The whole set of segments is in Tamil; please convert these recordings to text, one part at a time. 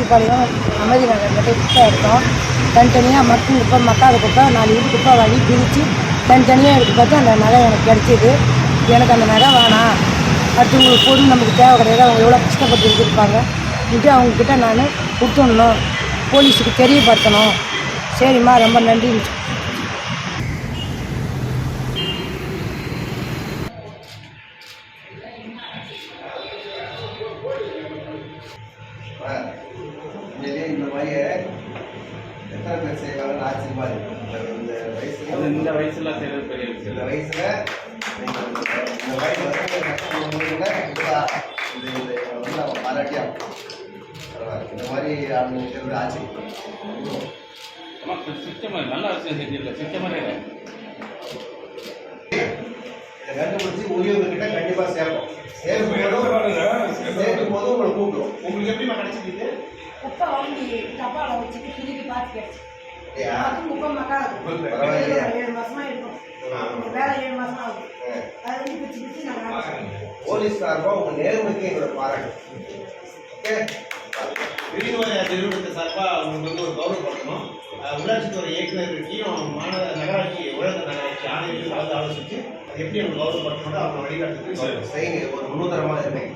ஐயங்குடிப்பாளையம் அமைதி நகர் கிட்ட குப்பை எடுத்தோம். தனித்தனியாக மக்கும் குப்பை மக்காத குப்பை 4 வீட்டு குப்பை வாங்கி பிரித்து தனித்தனியாக எடுத்து பார்த்து அந்த நகை எனக்கு கிடச்சிது. எனக்கு அந்த நகை வேணாம், அடுத்தவங்களுக்கு பொருள் நமக்கு தேவை கிடையாது, அவங்க எவ்வளோ கஷ்டப்பட்டு இருந்திருப்பாங்க, இது அவங்கக்கிட்ட நான் கொடுத்துடணும், போலீஸுக்கு தெரியப்படுத்தணும். சரிம்மா, ரொம்ப நன்றி. இந்த மாதிரி எத்தனை பேர் செய்வாங்கன்னு ஆச்சரியமா இருக்கு. இந்த வயசுல செய்யறது பெரிய விஷயம். இந்த வயசுல இந்த வயசு வந்து அவங்க பாராட்டியா பரவாயில்ல. இந்த மாதிரி அவங்க இருக்கிறது ஆச்சரியம். நல்ல விஷயம் செஞ்சிருக்க சிஸ்டமே இதை கண்டுபிடிச்சி உரியவங்ககிட்ட கண்டிப்பா சேர்ப்போம். சேர்க்கும் போது உங்களை கூப்பிடுவோம். உங்களுக்கு எப்படிமா கிடைச்சிருக்கு? குப்பை வாங்கி டப்பாவில் வச்சுட்டு திருப்பி பார்த்து கிடச்சி குப்பை மக்கா 7 மாசமா இருக்கும். வேலை 7 மாசம் ஆகும். அதை வந்து பிச்சு பிச்சு நாங்கள் போலீஸ் சார்பாக உங்க நேர்மைக்கு எங்களோட பாராட்டு. ஓகே, நிறுவனத்தை சார்பாக உங்களுக்கு வந்து ஒரு கௌரவப்படுத்தணும். உள்ளாட்சித்துறை இயக்குநர்களையும் நகராட்சி உலக நகராட்சி ஆணையர்கள் கலந்து ஆலோசித்து அது எப்படி அவங்க கௌரவப்படுத்தணும் அவங்க வழிகாட்டுறதுக்கு செய்யுங்க. ஒரு முன்னுதாரணமாக இருப்பீங்க.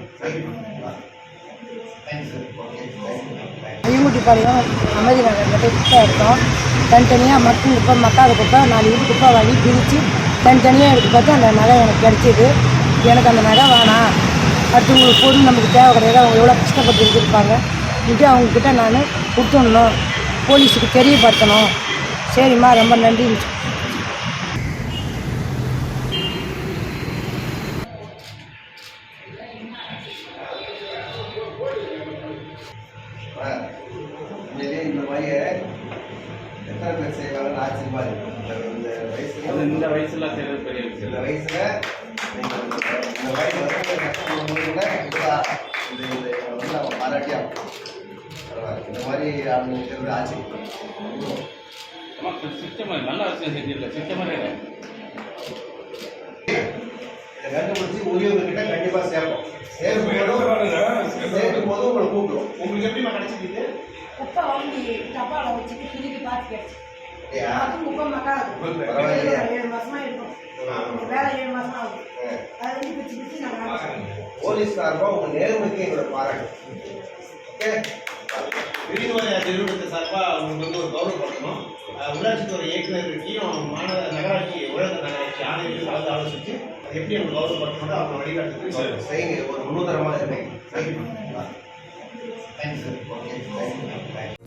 ஐயங்குடிப்பாளையம் அமைதி நகர் கிட்ட குப்பை எடுத்தோம். தனித்தனியாக மக்கும் குப்பை மக்காத குப்பை 4 வீட்டு குப்பை வாங்கி பிரித்து தனித்தனியாக எடுத்து பார்த்து அந்த நகை எனக்கு கிடச்சிது. எனக்கு அந்த நகை வேணாம், அடுத்தவங்களுக்கு பொருள் நமக்கு தேவை கிடையாது, அவங்க எவ்வளோ கஷ்டப்பட்டு இருந்திருப்பாங்க, இது அவங்கக்கிட்ட நான் கொடுத்துடணும், போலீஸுக்கு தெரியப்படுத்தணும். சரிம்மா, ரொம்ப நன்றி. இந்த மாதிரி எத்தனை பேர் செய்வாங்கன்னு ஆச்சரியமா இருக்கு. இந்த வயசுல செய்யறது பெரிய விஷயம். இந்த வயசுல இந்த வயசு வந்து அவங்க பாராட்டியா பரவாயில்ல. இந்த மாதிரி அவங்க இருக்கிறது ஆச்சரியம். நல்ல விஷயம் செஞ்சிருக்க சிஸ்டமே இதை கண்டுபிடிச்சி உரியவங்ககிட்ட கண்டிப்பா சேர்ப்போம். சேர்க்கும் போது உங்களை கூப்பிடுவோம். உங்களுக்கு எப்படிமா கிடைச்சிருக்கு? குப்பை வாங்கி டப்பாவில் வச்சுட்டு திருப்பி பார்த்து கிடச்சி குப்பை மக்கா 7 மாசமா இருக்கும். வேலை 7 மாசம் ஆகும். அதை வந்து பிச்சு பிச்சு நாங்கள் போலீஸ் சார்பாக உங்க நேர்மைக்கு எங்களோட பாராட்டு. ஓகே, நிறுவனத்தை சார்பாக உங்களுக்கு வந்து ஒரு கௌரவப்படுத்தணும். உள்ளாட்சித்துறை இயக்குநர்களையும் நகராட்சி உலக நகராட்சி ஆணையர்கள் கலந்து ஆலோசித்து அது எப்படி அவங்க கௌரவப்படுத்தணும் அவங்க வழிகாட்டுறதுக்கு செய்யுங்க. ஒரு முன்னுதாரணமாக இருப்பீங்க. தேங்க்யூ. Okay, thank you.